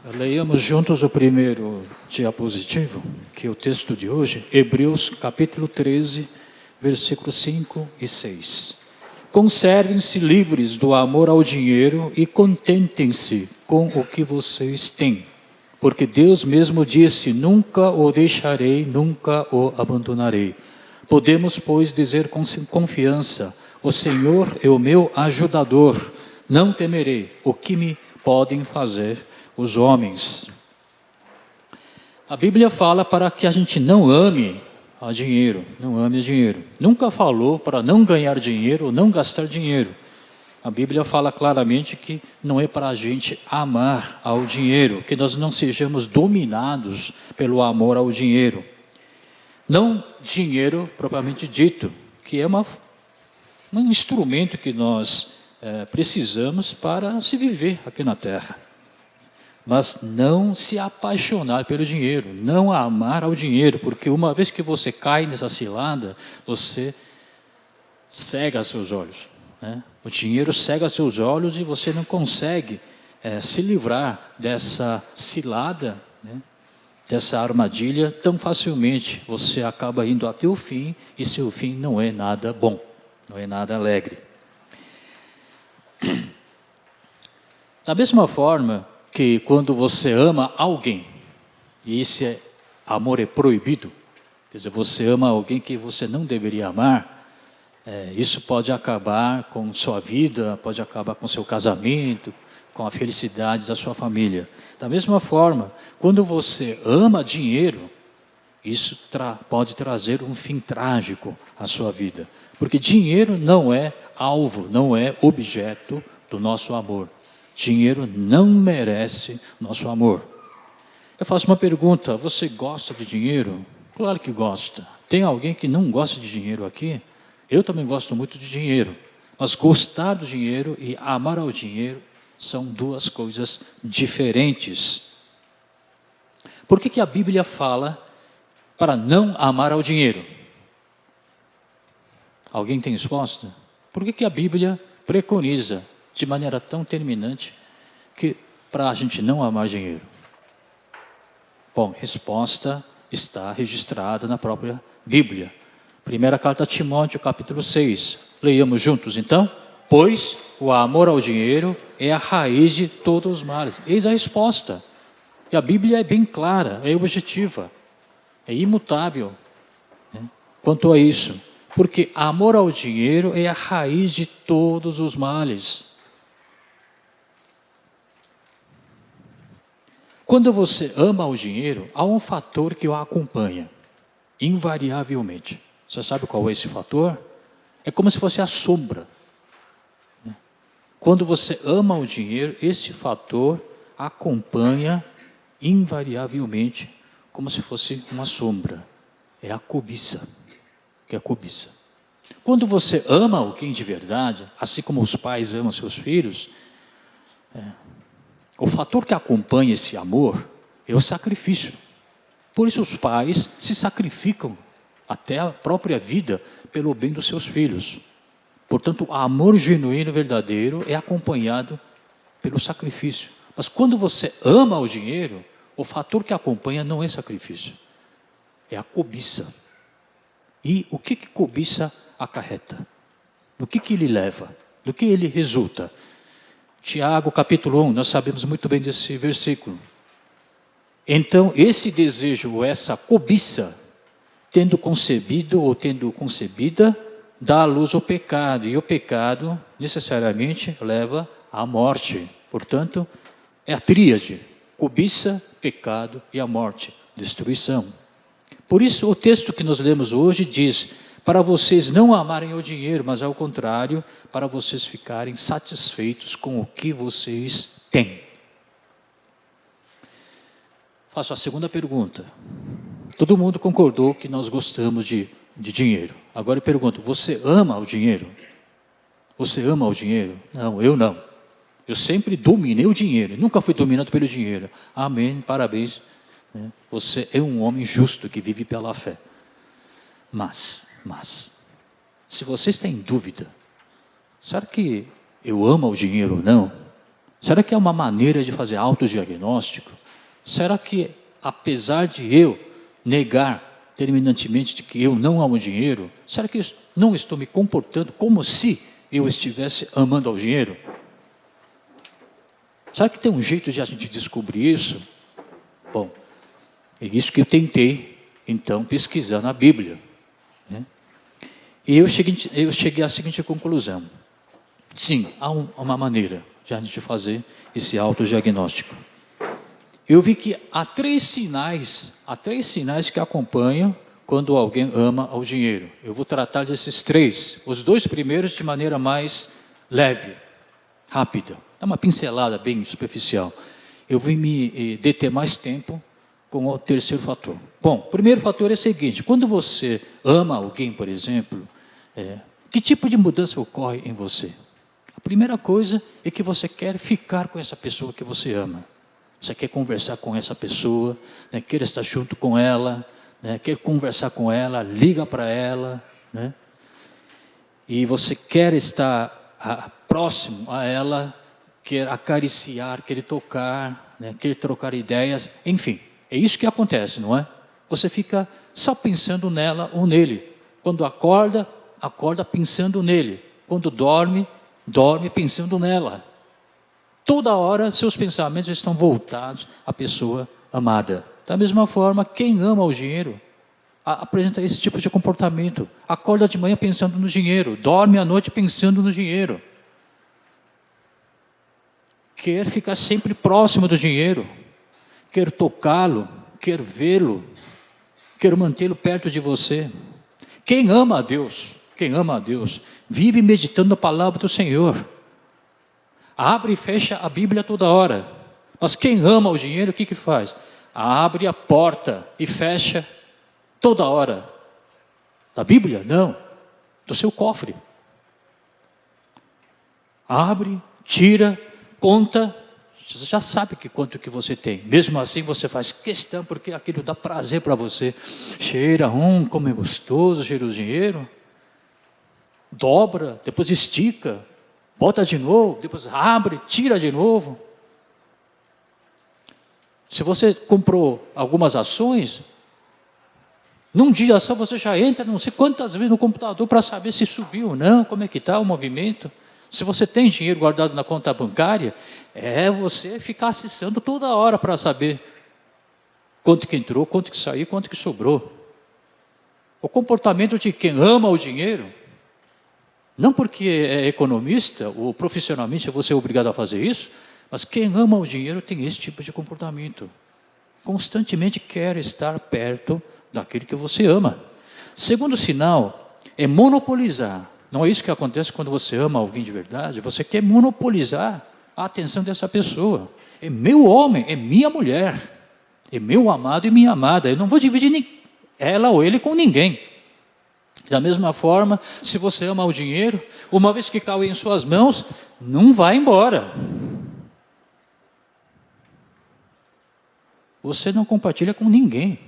Leiamos juntos o primeiro diapositivo, que é o texto de hoje, Hebreus capítulo 13, versículos 5 e 6. Conservem-se livres do amor ao dinheiro e contentem-se com o que vocês têm, porque Deus mesmo disse, nunca o deixarei, nunca o abandonarei. Podemos, pois, dizer com confiança, o Senhor é o meu ajudador, não temerei o que me podem fazer os homens. A Bíblia fala para que a gente não ame a dinheiro, não ame o dinheiro. Nunca falou para não ganhar dinheiro ou não gastar dinheiro. A Bíblia fala claramente que não é para a gente amar ao dinheiro, que nós não sejamos dominados pelo amor ao dinheiro. Não dinheiro propriamente dito, que é um instrumento que nós precisamos para se viver aqui na terra. Mas não se apaixonar pelo dinheiro, não amar ao dinheiro, porque uma vez que você cai nessa cilada, você cega seus olhos, né? O dinheiro cega seus olhos e você não consegue se livrar dessa cilada, né? Dessa armadilha tão facilmente. Você acaba indo até o fim e seu fim não é nada bom, não é nada alegre. Da mesma forma que quando você ama alguém, e esse amor é proibido, quer dizer, você ama alguém que você não deveria amar, isso pode acabar com sua vida, pode acabar com seu casamento, com a felicidade da sua família. Da mesma forma, quando você ama dinheiro, isso pode trazer um fim trágico à sua vida, porque dinheiro não é alvo, não é objeto do nosso amor. Dinheiro não merece nosso amor. Eu faço uma pergunta, você gosta de dinheiro? Claro que gosta. Tem alguém que não gosta de dinheiro aqui? Eu também gosto muito de dinheiro. Mas gostar do dinheiro e amar ao dinheiro são duas coisas diferentes. Por que a Bíblia fala para não amar ao dinheiro? Alguém tem resposta? Por que a Bíblia preconiza de maneira tão terminante que para a gente não amar dinheiro? Bom, resposta está registrada na própria Bíblia. Primeira carta a Timóteo, capítulo 6. Leiamos juntos então. Pois o amor ao dinheiro é a raiz de todos os males. Eis a resposta. E a Bíblia é bem clara, é objetiva, é imutável, né, quanto a isso. Porque amor ao dinheiro é a raiz de todos os males. Quando você ama o dinheiro, há um fator que o acompanha, invariavelmente. Você sabe qual é esse fator? É como se fosse a sombra. Quando você ama o dinheiro, esse fator acompanha invariavelmente, como se fosse uma sombra. É a cobiça. Que é a cobiça. Quando você ama alguém de verdade, assim como os pais amam seus filhos, o fator que acompanha esse amor é o sacrifício. Por isso os pais se sacrificam até a própria vida pelo bem dos seus filhos. Portanto, o amor genuíno e verdadeiro é acompanhado pelo sacrifício. Mas quando você ama o dinheiro, o fator que acompanha não é sacrifício, é a cobiça. E o que cobiça acarreta? Do que ele leva? Do que ele resulta? Tiago capítulo 1, nós sabemos muito bem desse versículo. Então, esse desejo, ou essa cobiça, tendo concebido ou tendo concebida, dá à luz o pecado. E o pecado, necessariamente, leva à morte. Portanto, é a tríade: cobiça, pecado e a morte, destruição. Por isso, o texto que nós lemos hoje diz: para vocês não amarem o dinheiro, mas ao contrário, para vocês ficarem satisfeitos com o que vocês têm. Faço a segunda pergunta. Todo mundo concordou que nós gostamos de dinheiro. Agora eu pergunto, você ama o dinheiro? Você ama o dinheiro? Não, eu não. Eu sempre dominei o dinheiro, nunca fui dominado pelo dinheiro. Amém, parabéns. Você é um homem justo que vive pela fé. Mas, se vocês têm dúvida, será que eu amo o dinheiro ou não? Será que é uma maneira de fazer autodiagnóstico? Será que, apesar de eu negar terminantemente de que eu não amo dinheiro, será que eu não estou me comportando como se eu estivesse amando ao dinheiro? Será que tem um jeito de a gente descobrir isso? Bom, é isso que eu tentei, então, pesquisar na Bíblia, né? E eu cheguei à seguinte conclusão. Sim, há uma maneira de a gente fazer esse autodiagnóstico. Eu vi que há três sinais que acompanham quando alguém ama ao dinheiro. Eu vou tratar desses três, os dois primeiros de maneira mais leve, rápida. É uma pincelada bem superficial. Eu vim me deter mais tempo com o terceiro fator. Bom, o primeiro fator é o seguinte: quando você ama alguém, por exemplo, que tipo de mudança ocorre em você? A primeira coisa é que você quer ficar com essa pessoa que você ama. Você quer conversar com essa pessoa, né, quer estar junto com ela, né, quer conversar com ela, liga para ela, né, e você quer estar próximo a ela, quer acariciar, quer tocar, né, quer trocar ideias, enfim, é isso que acontece, não é? Você fica só pensando nela ou nele. Quando acorda, acorda pensando nele. Quando dorme, dorme pensando nela. Toda hora seus pensamentos estão voltados à pessoa amada. Da mesma forma, quem ama o dinheiro apresenta esse tipo de comportamento. Acorda de manhã pensando no dinheiro, dorme à noite pensando no dinheiro. Quer ficar sempre próximo do dinheiro, quer tocá-lo, quer vê-lo, quer mantê-lo perto de você. Quem ama a Deus, vive meditando a palavra do Senhor. Abre e fecha a Bíblia toda hora. Mas quem ama o dinheiro, o que faz? Abre a porta e fecha toda hora. Da Bíblia? Não. Do seu cofre. Abre, tira, conta. Você já sabe quanto que você tem. Mesmo assim você faz questão, porque aquilo dá prazer para você. Cheira, como é gostoso, cheira o dinheiro. Dobra, depois estica. Bota de novo, depois abre, tira de novo. Se você comprou algumas ações, num dia só você já entra não sei quantas vezes no computador para saber se subiu ou não, como é que está o movimento. Se você tem dinheiro guardado na conta bancária, você ficar acessando toda hora para saber quanto que entrou, quanto que saiu, quanto que sobrou. O comportamento de quem ama o dinheiro, não porque é economista ou profissionalmente você é obrigado a fazer isso, mas quem ama o dinheiro tem esse tipo de comportamento. Constantemente quer estar perto daquele que você ama. Segundo sinal é monopolizar. Não é isso que acontece quando você ama alguém de verdade? Você quer monopolizar a atenção dessa pessoa. É meu homem, é minha mulher, é meu amado e minha amada. Eu não vou dividir ela ou ele com ninguém. Da mesma forma, se você ama o dinheiro, uma vez que caiu em suas mãos, não vai embora. Você não compartilha com ninguém,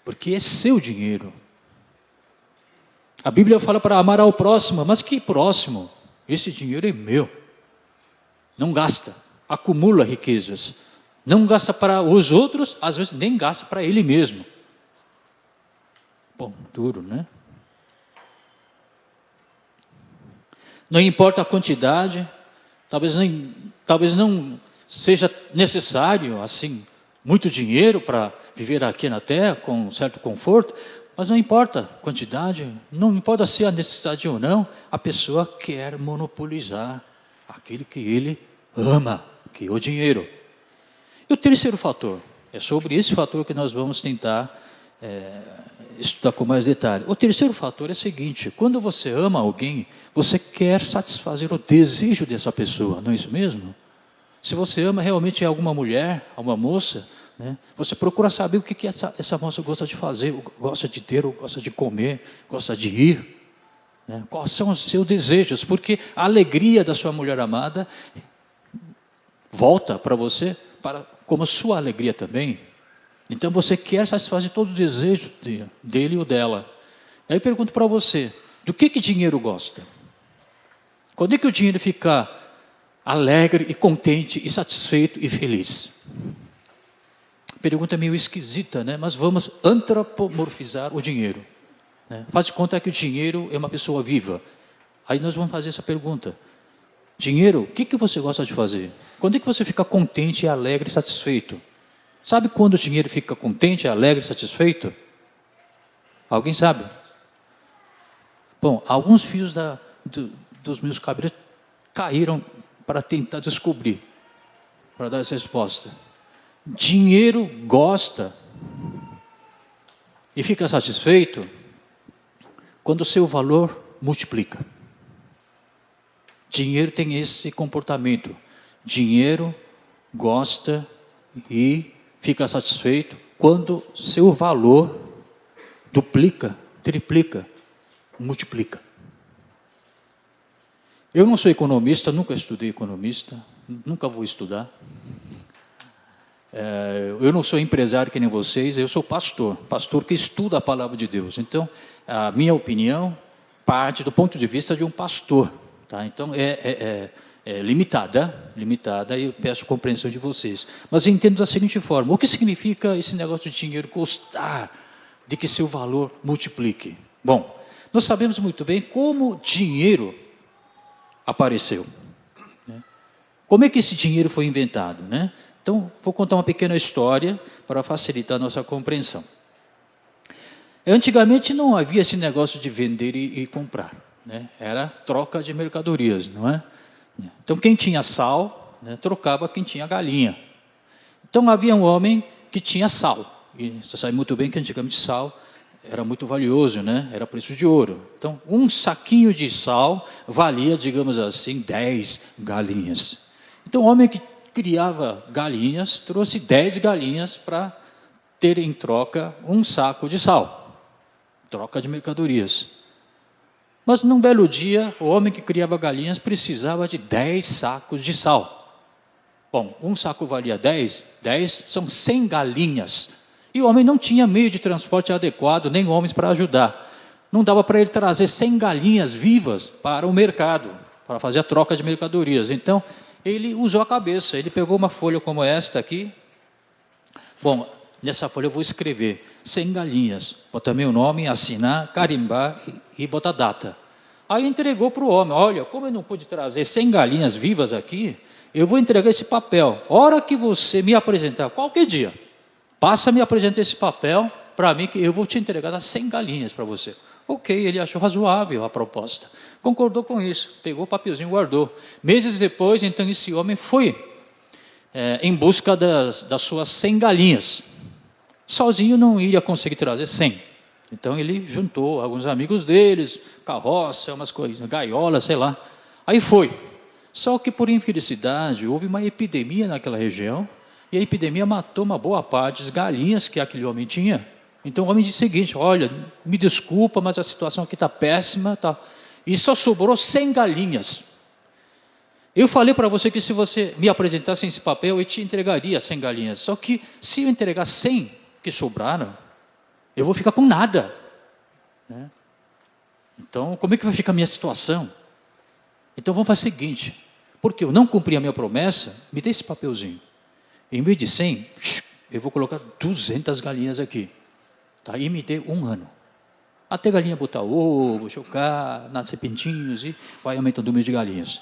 porque é seu dinheiro. A Bíblia fala para amar ao próximo, mas que próximo? Esse dinheiro é meu. Não gasta, acumula riquezas. Não gasta para os outros, às vezes nem gasta para ele mesmo. Bom, duro, né? Não importa a quantidade, talvez não seja necessário, assim, muito dinheiro para viver aqui na terra com certo conforto, mas não importa a quantidade, não importa se há necessidade ou não, a pessoa quer monopolizar aquele que ele ama, que é o dinheiro. E o terceiro fator, é sobre esse fator que nós vamos tentar estudar com mais detalhe. O terceiro fator é o seguinte: quando você ama alguém, você quer satisfazer o desejo dessa pessoa, não é isso mesmo? Se você ama realmente alguma mulher, alguma moça, né, você procura saber o que essa moça gosta de fazer, gosta de ter, ou gosta de comer, gosta de ir, né? Quais são os seus desejos, porque a alegria da sua mulher amada volta para você como sua alegria também. Então você quer satisfazer todos os desejos dele ou dela. Aí eu pergunto para você, do que dinheiro gosta? Quando é que o dinheiro fica alegre e contente e satisfeito e feliz. Pergunta meio esquisita, né? Mas vamos antropomorfizar o dinheiro, né? Faz de conta que o dinheiro é uma pessoa viva. Aí nós vamos fazer essa pergunta. Dinheiro, o que você gosta de fazer? Quando é que você fica contente, alegre e satisfeito? Sabe quando o dinheiro fica contente, alegre e satisfeito? Alguém sabe? Bom, alguns fios dos meus cabelos caíram para tentar descobrir, para dar essa resposta. Dinheiro gosta e fica satisfeito quando o seu valor multiplica. Dinheiro tem esse comportamento. Dinheiro gosta e fica satisfeito quando seu valor duplica, triplica, multiplica. Eu não sou economista, nunca estudei economista, nunca vou estudar. Eu não sou empresário que nem vocês, eu sou pastor que estuda a palavra de Deus. Então, a minha opinião parte do ponto de vista de um pastor, tá? Então, é limitada, e eu peço compreensão de vocês. Mas eu entendo da seguinte forma: o que significa esse negócio de dinheiro gostar de que seu valor multiplique? Bom, nós sabemos muito bem como dinheiro apareceu, né? Como é que esse dinheiro foi inventado, né? Então, vou contar uma pequena história para facilitar a nossa compreensão. Antigamente não havia esse negócio de vender e comprar, né? Era troca de mercadorias, não é? Então, quem tinha sal, né, trocava quem tinha galinha. Então, havia um homem que tinha sal. E você sabe muito bem que antigamente sal era muito valioso, né? Era preço de ouro. Então, um saquinho de sal valia, digamos assim, 10 galinhas. Então, o homem que criava galinhas trouxe 10 galinhas para ter em troca um saco de sal. Troca de mercadorias. Mas num belo dia, o homem que criava galinhas precisava de 10 sacos de sal. Bom, um saco valia 10 são 100 galinhas. E o homem não tinha meio de transporte adequado, nem homens para ajudar. Não dava para ele trazer 100 galinhas vivas para o mercado, para fazer a troca de mercadorias. Então, ele usou a cabeça, ele pegou uma folha como esta aqui. Bom, nessa folha eu vou escrever 100 galinhas, botar meu nome, assinar, carimbar e botar data. Aí entregou para o homem: olha, como eu não pude trazer 100 galinhas vivas aqui, eu vou entregar esse papel. Hora que você me apresentar, qualquer dia, passa a me apresentar esse papel para mim, que eu vou te entregar as 100 galinhas para você. Ok, ele achou razoável a proposta. Concordou com isso, pegou o papelzinho e guardou. Meses depois, então, esse homem foi em busca das suas 100 galinhas. Sozinho não iria conseguir trazer 100. Então, ele juntou alguns amigos deles, carroça, umas coisas, gaiola, sei lá. Aí foi. Só que, por infelicidade, houve uma epidemia naquela região, e a epidemia matou uma boa parte das galinhas que aquele homem tinha. Então, o homem disse o seguinte: olha, me desculpa, mas a situação aqui está péssima, tá? E só sobrou 100 galinhas. Eu falei para você que se você me apresentasse esse papel, eu te entregaria 100 galinhas. Só que se eu entregar 100 que sobraram, eu vou ficar com nada, né? Então, como é que vai ficar a minha situação? Então, vamos fazer o seguinte: porque eu não cumpri a minha promessa, me dê esse papelzinho. Em vez de 100, eu vou colocar 200 galinhas aqui. Tá? E me dê 1 ano. Até a galinha botar ovo, chocar, nascer pintinhos e vai aumentando o número de galinhas.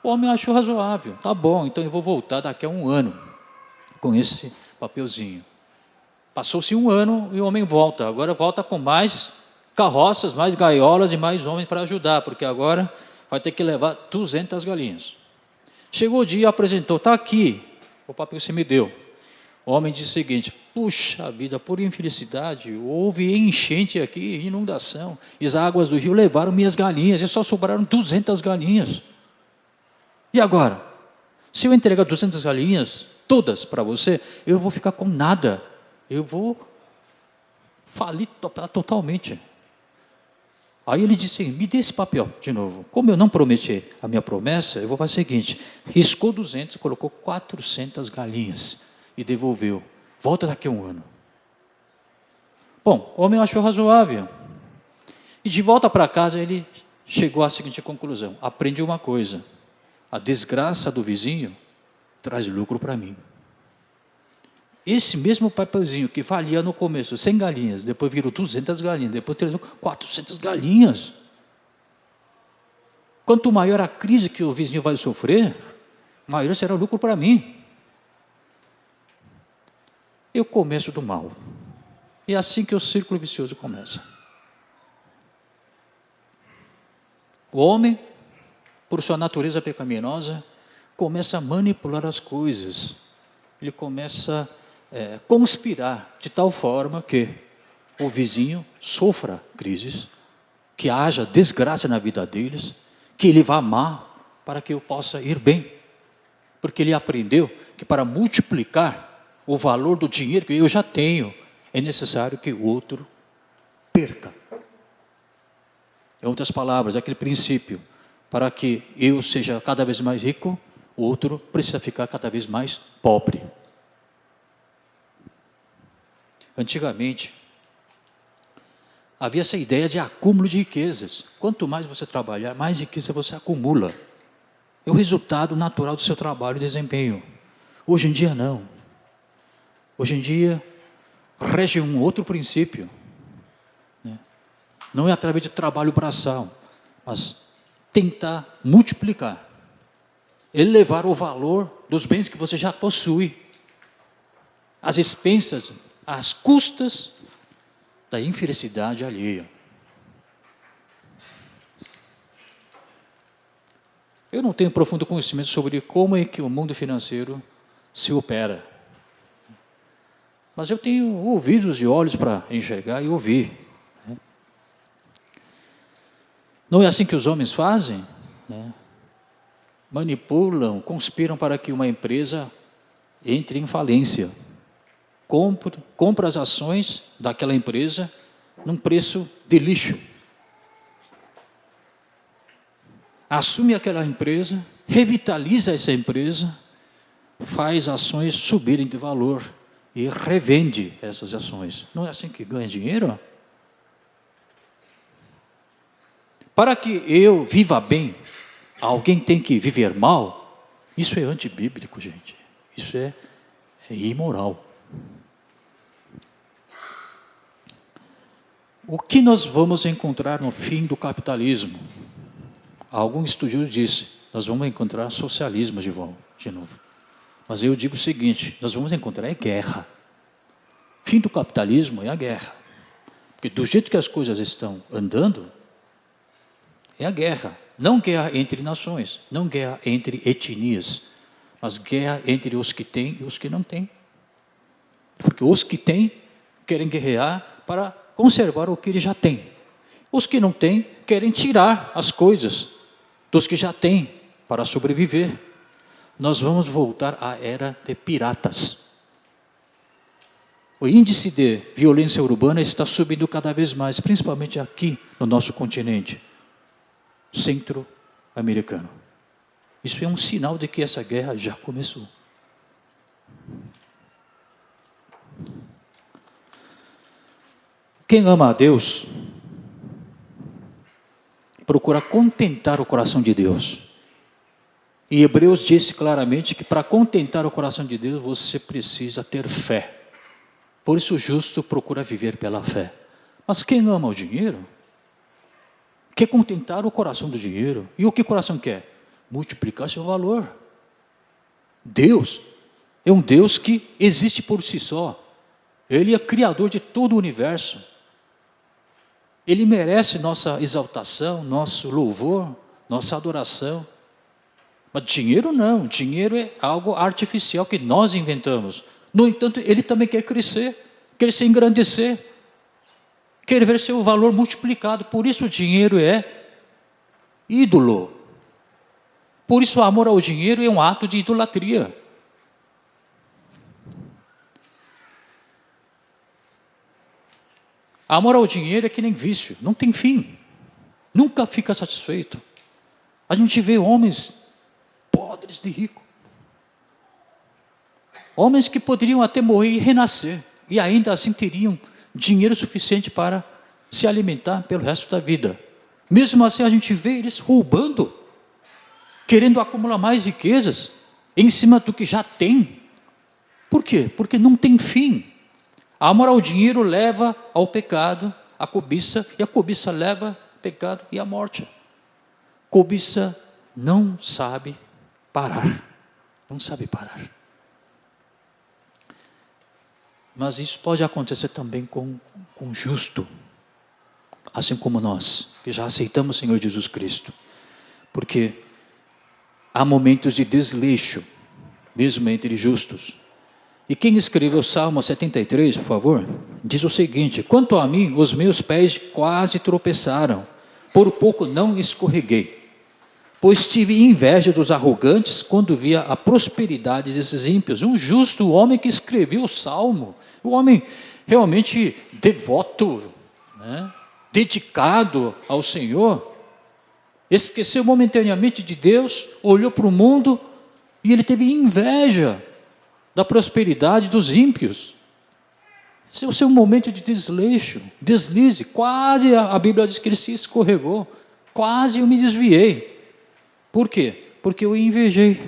O homem achou razoável. Tá bom, então eu vou voltar daqui a 1 ano com esse papelzinho. Passou-se 1 ano e o homem volta. Agora volta com mais carroças, mais gaiolas e mais homens para ajudar, porque agora vai ter que levar 200 galinhas. Chegou o dia, apresentou: está aqui o papel que você me deu. O homem disse o seguinte: puxa vida, por infelicidade, houve enchente aqui, inundação, e as águas do rio levaram minhas galinhas, e só sobraram 200 galinhas. E agora? Se eu entregar 200 galinhas, todas para você, eu vou ficar com nada. Eu vou falir totalmente. Aí ele disse: me dê esse papel de novo. Como eu não prometi a minha promessa, eu vou fazer o seguinte: riscou 200, colocou 400 galinhas e devolveu. Volta daqui a 1 ano. Bom, o homem achou razoável. E de volta para casa ele chegou à seguinte conclusão: aprendi uma coisa: a desgraça do vizinho traz lucro para mim. Esse mesmo papelzinho que valia no começo 100 galinhas, depois virou 200 galinhas, depois 300, 400 galinhas. Quanto maior a crise que o vizinho vai sofrer, maior será o lucro para mim. Eu começo do mal. E é assim que o círculo vicioso começa. O homem, por sua natureza pecaminosa, começa a manipular as coisas. Ele começa a conspirar de tal forma que o vizinho sofra crises, que haja desgraça na vida deles, que ele vá mal para que eu possa ir bem. Porque ele aprendeu que para multiplicar o valor do dinheiro que eu já tenho, é necessário que o outro perca. Em outras palavras, aquele princípio, para que eu seja cada vez mais rico, o outro precisa ficar cada vez mais pobre. Antigamente, havia essa ideia de acúmulo de riquezas. Quanto mais você trabalhar, mais riqueza você acumula. É o resultado natural do seu trabalho e desempenho. Hoje em dia, não. Hoje em dia, rege um outro princípio. Não é através de trabalho braçal, mas tentar multiplicar, elevar o valor dos bens que você já possui, às expensas, às custas da infelicidade alheia. Eu não tenho profundo conhecimento sobre como é que o mundo financeiro se opera, mas eu tenho ouvidos e olhos para enxergar e ouvir. Não é assim que os homens fazem? Manipulam, conspiram para que uma empresa entre em falência. Compra as ações daquela empresa num preço de lixo. Assume aquela empresa, revitaliza essa empresa, faz ações subirem de valor e revende essas ações. Não é assim que ganha dinheiro? Para que eu viva bem, alguém tem que viver mal? Isso é antibíblico, gente. Isso é imoral. O que nós vamos encontrar no fim do capitalismo? Algum estudioso disse, nós vamos encontrar socialismo de novo. Mas eu digo o seguinte, nós vamos encontrar guerra. O fim do capitalismo é a guerra. Porque do jeito que as coisas estão andando, é a guerra. Não guerra entre nações, não guerra entre etnias, mas guerra entre os que têm e os que não têm. Porque os que têm querem guerrear para conservar o que eles já têm. Os que não têm querem tirar as coisas dos que já têm para sobreviver. Nós vamos voltar à era de piratas. O índice de violência urbana está subindo cada vez mais, principalmente aqui no nosso continente centro-americano. Isso é um sinal de que essa guerra já começou. Quem ama a Deus procura contentar o coração de Deus. E Hebreus disse claramente que para contentar o coração de Deus você precisa ter fé. Por isso o justo procura viver pela fé. Mas quem ama o dinheiro quer contentar o coração do dinheiro. E o que o coração quer? Multiplicar seu valor. Deus é um Deus que existe por si só. Ele é criador de todo o universo. Ele merece nossa exaltação, nosso louvor, nossa adoração. Mas dinheiro não. Dinheiro é algo artificial que nós inventamos. No entanto, ele também quer crescer, quer se engrandecer, quer ver seu valor multiplicado. Por isso o dinheiro é ídolo. Por isso o amor ao dinheiro é um ato de idolatria. Amor ao dinheiro é que nem vício, não tem fim. Nunca fica satisfeito. A gente vê homens podres de rico. Homens que poderiam até morrer e renascer. E ainda assim teriam dinheiro suficiente para se alimentar pelo resto da vida. Mesmo assim a gente vê eles roubando. querendo acumular mais riquezas em cima do que já tem. Por quê? Porque não tem fim. A amor ao dinheiro leva ao pecado, a cobiça, e a cobiça leva ao pecado e à morte. Cobiça não sabe parar. Não sabe parar. Mas isso pode acontecer também com o justo, assim como nós, que já aceitamos o Senhor Jesus Cristo. Porque há momentos de desleixo, mesmo entre justos. E quem escreveu o Salmo 73, por favor, diz o seguinte: quanto a mim, os meus pés quase tropeçaram, por pouco não escorreguei, pois tive inveja dos arrogantes quando via a prosperidade desses ímpios. Um justo homem que escreveu o Salmo, um homem realmente devoto, né? Dedicado ao Senhor, esqueceu momentaneamente de Deus, olhou para o mundo e ele teve inveja da prosperidade dos ímpios. Esse é o seu momento de desleixo, deslize. Quase a Bíblia diz que ele se escorregou, quase eu me desviei. Por quê? Porque eu invejei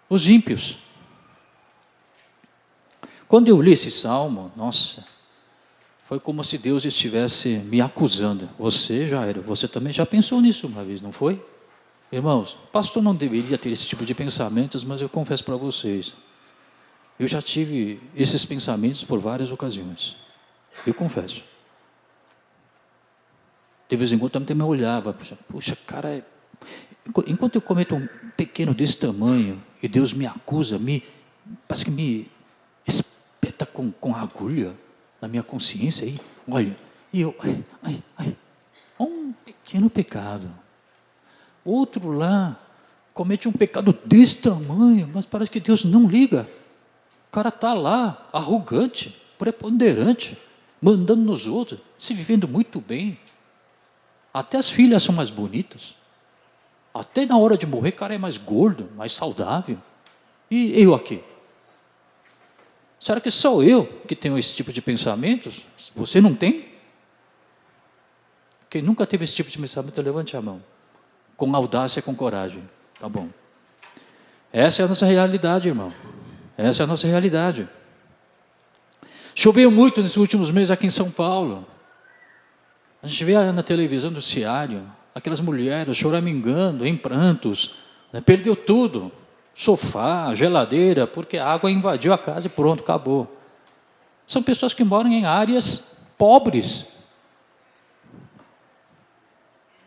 os ímpios. Quando eu li esse salmo, nossa, foi como se Deus estivesse me acusando. Você também já pensou nisso uma vez, não foi? Irmãos, o pastor não deveria ter esse tipo de pensamentos, mas eu confesso para vocês, eu já tive esses pensamentos por várias ocasiões. Eu confesso. De vez em quando também eu olhava, puxa, cara, enquanto eu cometo um pequeno desse tamanho, e Deus me acusa, parece que me espeta com agulha na minha consciência, e olha, e eu, um pequeno pecado. Outro lá comete um pecado desse tamanho, mas parece que Deus não liga. O cara está lá, arrogante, preponderante, mandando nos outros, se vivendo muito bem. Até as filhas são mais bonitas. Até na hora de morrer, o cara é mais gordo, mais saudável. E eu aqui? Será que sou eu que tenho esse tipo de pensamentos? Você não tem? Quem nunca teve esse tipo de pensamento, levante a mão. Com audácia e com coragem. Tá bom. Essa é a nossa realidade, irmão. Essa é a nossa realidade. Choveu muito nesses últimos meses aqui em São Paulo. A gente vê na televisão do Ciário, aquelas mulheres choramingando, em prantos, né? Perdeu tudo. Sofá, geladeira, porque a água invadiu a casa e pronto, acabou. São pessoas que moram em áreas pobres.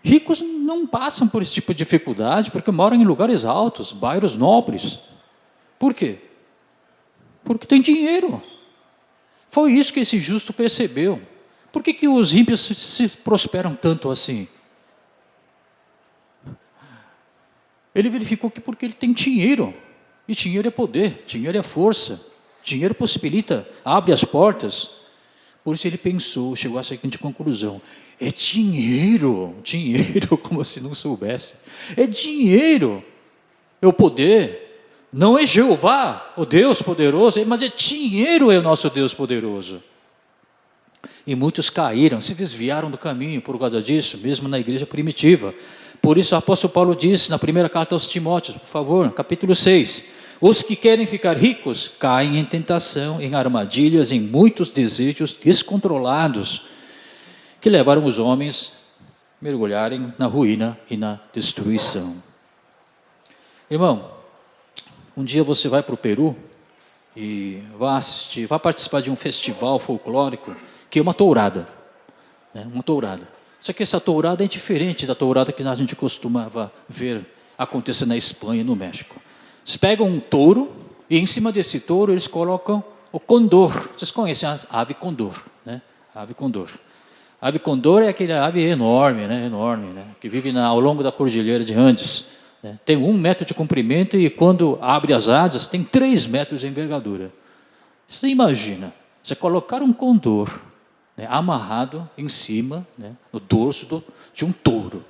Ricos não passam por esse tipo de dificuldade, porque moram em lugares altos, bairros nobres. Por quê? Porque tem dinheiro. Foi isso que esse justo percebeu. Por que os ímpios se prosperam tanto assim? Ele verificou que porque ele tem dinheiro. E dinheiro é poder, dinheiro é força. Dinheiro possibilita, abre as portas. Por isso ele pensou, chegou à seguinte conclusão: é dinheiro, como se não soubesse. É dinheiro, é o poder. Não é Jeová, o Deus poderoso, mas é dinheiro, é o nosso Deus poderoso. E muitos caíram, se desviaram do caminho por causa disso, mesmo na igreja primitiva. Por isso o apóstolo Paulo disse na primeira carta aos Timóteos, por favor, capítulo 6, os que querem ficar ricos caem em tentação, em armadilhas, em muitos desejos descontrolados, que levaram os homens a mergulharem na ruína e na destruição. Irmão, um dia você vai para o Peru e vai participar de um festival folclórico, que é uma tourada, né? Uma tourada. Só que essa tourada é diferente da tourada que a gente costumava ver acontecer na Espanha e no México. Eles pegam um touro e em cima desse touro eles colocam o condor. Vocês conhecem a ave condor, né? A ave condor. A ave condor é aquele ave enorme, né? Que vive ao longo da cordilheira de Andes. Né? Tem 1 metro de comprimento e quando abre as asas tem 3 metros de envergadura. Você imagina, você colocar um condor, né, amarrado em cima, né, no dorso de um touro.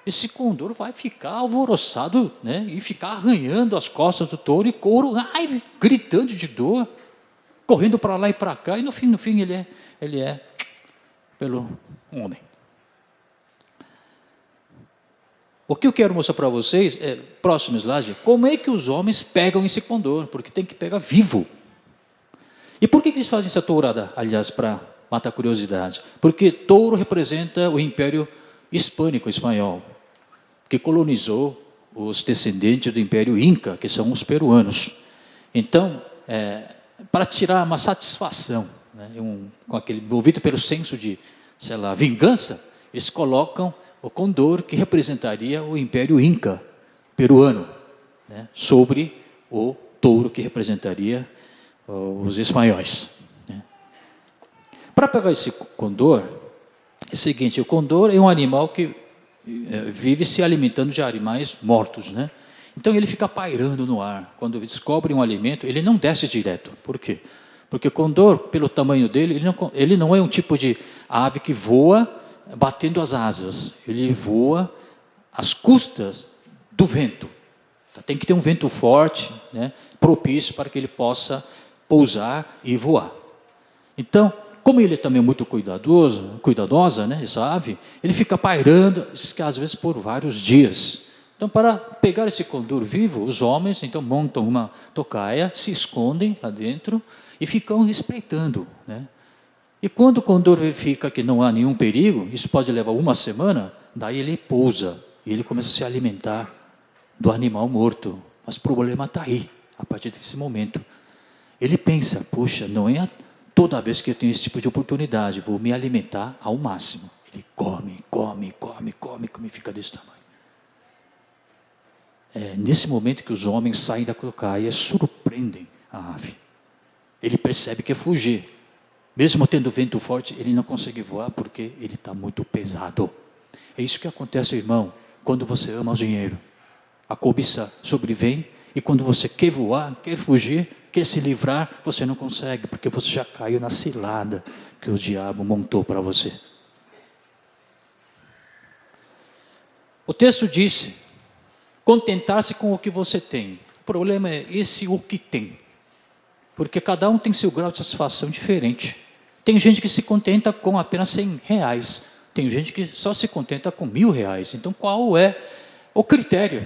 Esse condor vai ficar alvoroçado, né, e ficar arranhando as costas do touro, e couro, gritando de dor, correndo para lá e para cá, e no fim ele é pelo homem. O que eu quero mostrar para vocês, próximo slide, como é que os homens pegam esse condor, porque tem que pegar vivo. E por que eles fazem essa tourada, aliás, para matar a curiosidade? Porque touro representa o Império Hispânico Espanhol, que colonizou os descendentes do Império Inca, que são os peruanos. Então, para tirar uma satisfação, né, com aquele movido pelo senso de, sei lá, vingança, eles colocam o condor, que representaria o Império Inca peruano, né, sobre o touro, que representaria os espanhóis. Né. Para pegar esse condor, é o seguinte: o condor é um animal que vive se alimentando de animais mortos, né? Então ele fica pairando no ar. Quando descobre um alimento, ele não desce direto. Por quê? Porque o condor, pelo tamanho dele, ele não é um tipo de ave que voa batendo as asas. Ele voa às custas do vento. Tem que ter um vento forte, né, propício para que ele possa pousar e voar. Então, como ele é também muito cuidadosa, né, essa ave, ele fica pairando, às vezes por vários dias. Então, para pegar esse condor vivo, os homens então montam uma tocaia, se escondem lá dentro e ficam espreitando, né? E quando o condor verifica que não há nenhum perigo, isso pode levar uma semana, daí ele pousa e ele começa a se alimentar do animal morto. Mas o problema está aí, a partir desse momento. Ele pensa: puxa, não é toda vez que eu tenho esse tipo de oportunidade, vou me alimentar ao máximo. Ele come, fica desse tamanho. É nesse momento que os homens saem da tocaia, surpreendem a ave. Ele percebe que é fugir. Mesmo tendo vento forte, ele não consegue voar porque ele está muito pesado. É isso que acontece, irmão, quando você ama o dinheiro. A cobiça sobrevém e quando você quer voar, quer fugir, quer se livrar, você não consegue, porque você já caiu na cilada que o diabo montou para você. O texto disse: contentar-se com o que você tem. O problema é esse o que tem. Porque cada um tem seu grau de satisfação diferente. Tem gente que se contenta com apenas 100 reais. Tem gente que só se contenta com 1.000 reais. Então, qual é o critério?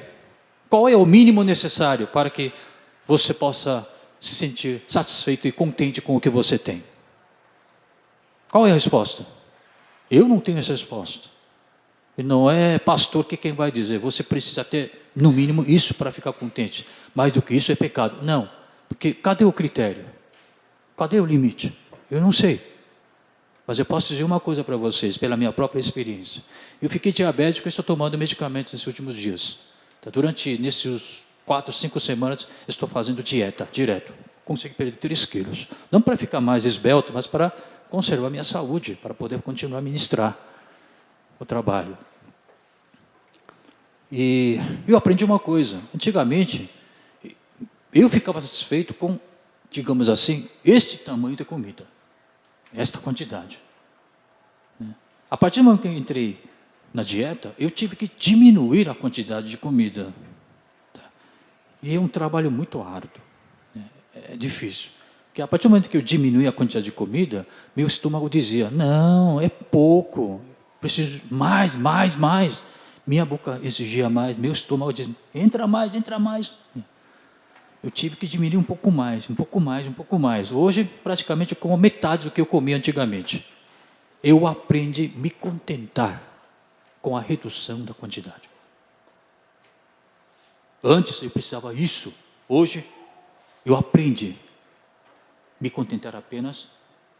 Qual é o mínimo necessário para que você possa se sentir satisfeito e contente com o que você tem? Qual é a resposta? Eu não tenho essa resposta. E não é pastor que quem vai dizer: você precisa ter, no mínimo, isso para ficar contente. Mais do que isso é pecado. Não, porque cadê o critério? Cadê o limite? Eu não sei. Mas eu posso dizer uma coisa para vocês, pela minha própria experiência. Eu fiquei diabético e estou tomando medicamentos nesses últimos dias. Nesses 4, 5 semanas, estou fazendo dieta, direto. Consegui perder 3 quilos. Não para ficar mais esbelto, mas para conservar minha saúde, para poder continuar a ministrar o trabalho. E eu aprendi uma coisa. Antigamente, eu ficava satisfeito com, digamos assim, este tamanho de comida. Esta quantidade. A partir do momento que eu entrei na dieta, eu tive que diminuir a quantidade de comida. E é um trabalho muito árduo. É difícil. Porque a partir do momento que eu diminui a quantidade de comida, meu estômago dizia: não, é pouco, preciso mais. Minha boca exigia mais, meu estômago dizia: entra mais. Eu tive que diminuir um pouco mais. Hoje, praticamente, eu como metade do que eu comia antigamente. Eu aprendi a me contentar com a redução da quantidade. Antes eu precisava isso. Hoje, eu aprendi a me contentar apenas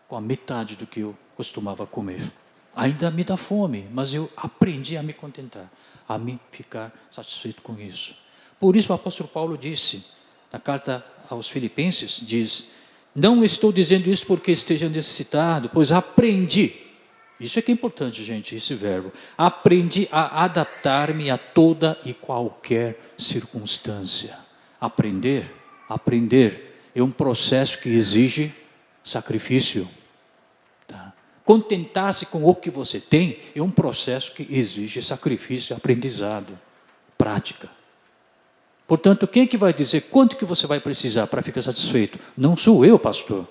com a metade do que eu costumava comer. Ainda me dá fome, mas eu aprendi a me contentar, a me ficar satisfeito com isso. Por isso o apóstolo Paulo disse, na carta aos Filipenses, diz: não estou dizendo isso porque esteja necessitado, pois aprendi. Isso é que é importante, gente, esse verbo. Aprendi a adaptar-me a toda e qualquer circunstância. Aprender é um processo que exige sacrifício. Tá? Contentar-se com o que você tem é um processo que exige sacrifício, aprendizado, prática. Portanto, quem é que vai dizer quanto que você vai precisar para ficar satisfeito? Não sou eu, pastor.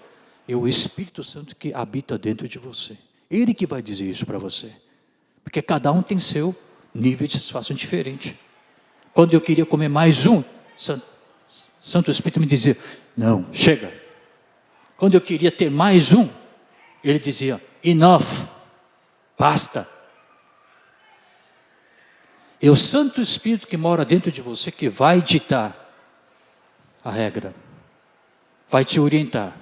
É o Espírito Santo que habita dentro de você. Ele que vai dizer isso para você. Porque cada um tem seu níveis de satisfação diferentes. Quando eu queria comer mais um, Santo Espírito me dizia, não, chega. Quando eu queria ter mais um, ele dizia, enough, basta. É o Santo Espírito que mora dentro de você que vai ditar a regra, vai te orientar.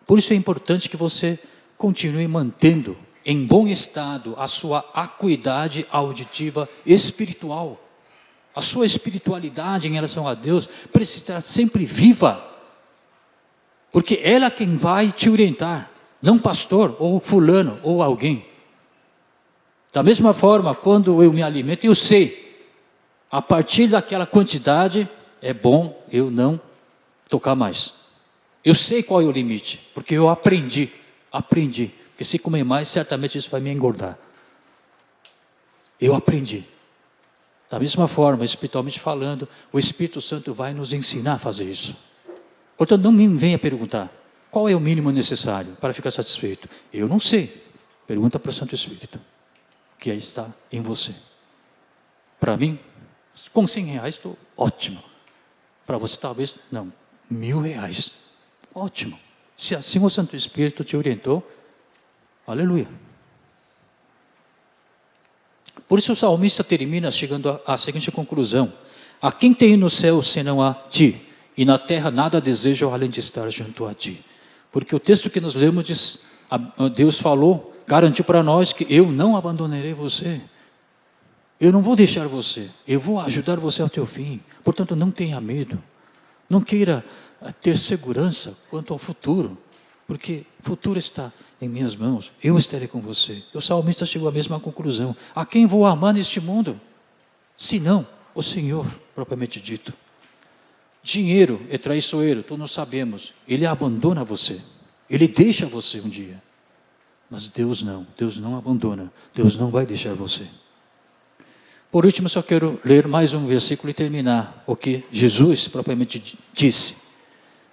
Por isso é importante que você continue mantendo em bom estado a sua acuidade auditiva espiritual. A sua espiritualidade em relação a Deus precisa estar sempre viva, porque ela é quem vai te orientar, não pastor, ou fulano, ou alguém. Da mesma forma, quando eu me alimento, eu sei, a partir daquela quantidade, é bom eu não tocar mais. Eu sei qual é o limite, porque eu aprendi, que se comer mais, certamente isso vai me engordar. Eu aprendi. Da mesma forma, espiritualmente falando, o Espírito Santo vai nos ensinar a fazer isso. Portanto, não me venha perguntar, qual é o mínimo necessário para ficar satisfeito? Eu não sei. Pergunta para o Santo Espírito, que aí está em você. Para mim, com R$100 estou ótimo. Para você talvez, não, R$1.000. Ótimo. Se assim o Santo Espírito te orientou, aleluia. Por isso o salmista termina chegando à seguinte conclusão: a quem tem no céu senão a ti, e na terra nada desejo além de estar junto a ti. Porque o texto que nós lemos diz, Deus falou, garantiu para nós que eu não abandonarei você. Eu não vou deixar você, eu vou ajudar você ao teu fim. Portanto, não tenha medo. Não queira ter segurança quanto ao futuro, porque o futuro está em minhas mãos, eu estarei com você. O salmista chegou à mesma conclusão: a quem vou amar neste mundo? Senão o Senhor, propriamente dito. Dinheiro é traiçoeiro, todos sabemos, ele abandona você, ele deixa você um dia. Mas Deus não abandona, Deus não vai deixar você. Por último, só quero ler mais um versículo e terminar o que Jesus propriamente disse.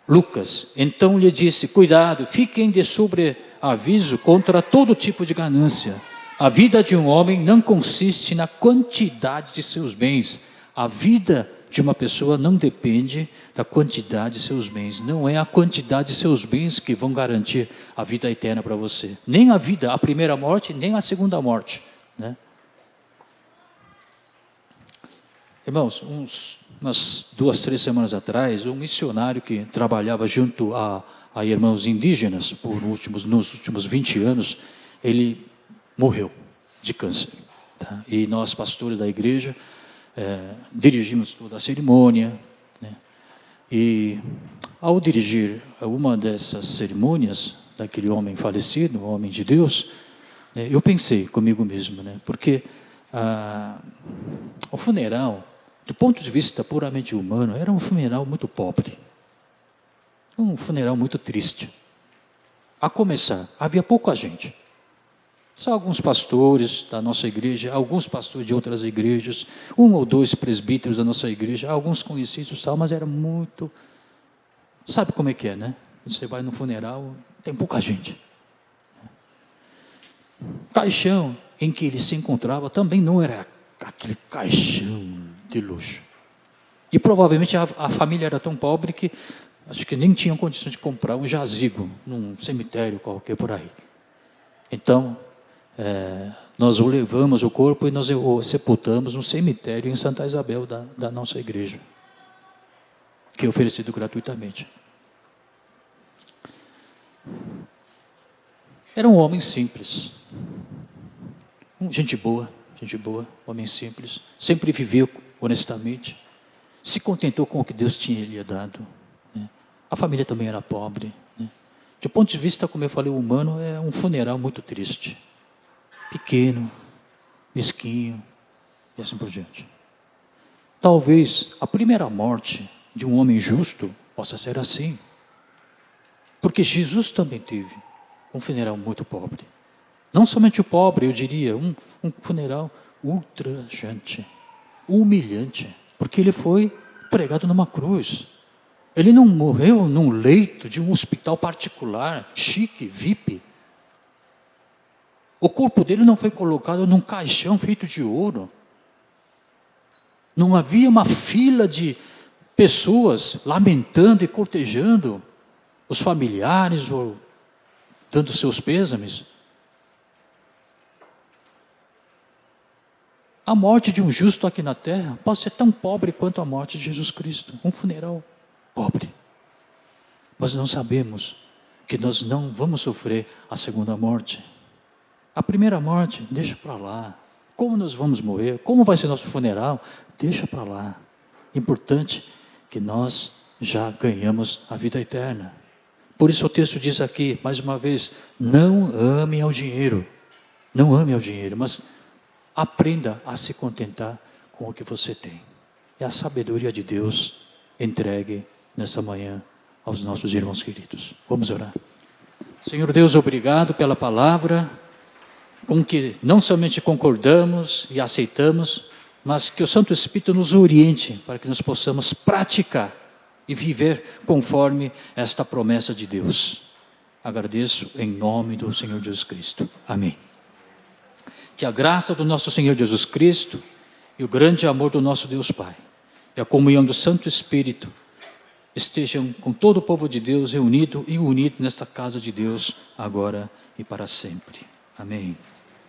Lucas, então lhe disse, cuidado, fiquem de sobreaviso contra todo tipo de ganância. A vida de um homem não consiste na quantidade de seus bens. A vida de uma pessoa não depende da quantidade de seus bens. Não é a quantidade de seus bens que vão garantir a vida eterna para você. Nem a vida, a primeira morte, nem a segunda morte, né? Irmãos, umas 2, 3 semanas atrás, um missionário que trabalhava junto a irmãos indígenas nos últimos 20 anos, ele morreu de câncer. Tá? E nós, pastores da igreja, dirigimos toda a cerimônia, né? E ao dirigir uma dessas cerimônias, daquele homem falecido, um homem de Deus, né, eu pensei comigo mesmo, né, porque o funeral, do ponto de vista puramente humano, era um funeral muito pobre, um funeral muito triste. A começar, havia pouca gente, só alguns pastores da nossa igreja, alguns pastores de outras igrejas, 1 ou 2 presbíteros da nossa igreja, alguns conhecidos, tal, mas era muito, sabe como é que é, né? Você vai no funeral, tem pouca gente. O caixão em que ele se encontrava também não era aquele caixão de luxo. E provavelmente a família era tão pobre que acho que nem tinham condições de comprar um jazigo num cemitério qualquer por aí. Então, nós o levamos o corpo e nós o sepultamos no cemitério em Santa Isabel da nossa igreja, que é oferecido gratuitamente. Era um homem simples, gente boa, homem simples, sempre viveu honestamente, se contentou com o que Deus tinha lhe dado, né? A família também era pobre, né? Do ponto de vista, como eu falei, humano, é um funeral muito triste, pequeno, mesquinho, e assim por diante. Talvez a primeira morte de um homem justo possa ser assim, porque Jesus também teve um funeral muito pobre. Não somente o pobre, eu diria, um funeral ultrajante, humilhante, porque ele foi pregado numa cruz. Ele não morreu num leito de um hospital particular, chique, VIP. O corpo dele não foi colocado num caixão feito de ouro. Não havia uma fila de pessoas lamentando e cortejando os familiares ou dando seus pêsames. A morte de um justo aqui na terra pode ser tão pobre quanto a morte de Jesus Cristo. Um funeral pobre. Mas não sabemos que nós não vamos sofrer a segunda morte. A primeira morte, deixa para lá. Como nós vamos morrer? Como vai ser nosso funeral? Deixa para lá. Importante que nós já ganhamos a vida eterna. Por isso o texto diz aqui, mais uma vez, não ame ao dinheiro. Não ame ao dinheiro, mas aprenda a se contentar com o que você tem. É a sabedoria de Deus entregue nesta manhã aos nossos irmãos queridos. Vamos orar. Senhor Deus, obrigado pela palavra, com que não somente concordamos e aceitamos, mas que o Santo Espírito nos oriente para que nós possamos praticar e viver conforme esta promessa de Deus. Agradeço em nome do Senhor Jesus Cristo. Amém. Que a graça do nosso Senhor Jesus Cristo e o grande amor do nosso Deus Pai e a comunhão do Santo Espírito estejam com todo o povo de Deus reunido e unido nesta casa de Deus agora e para sempre. Amém.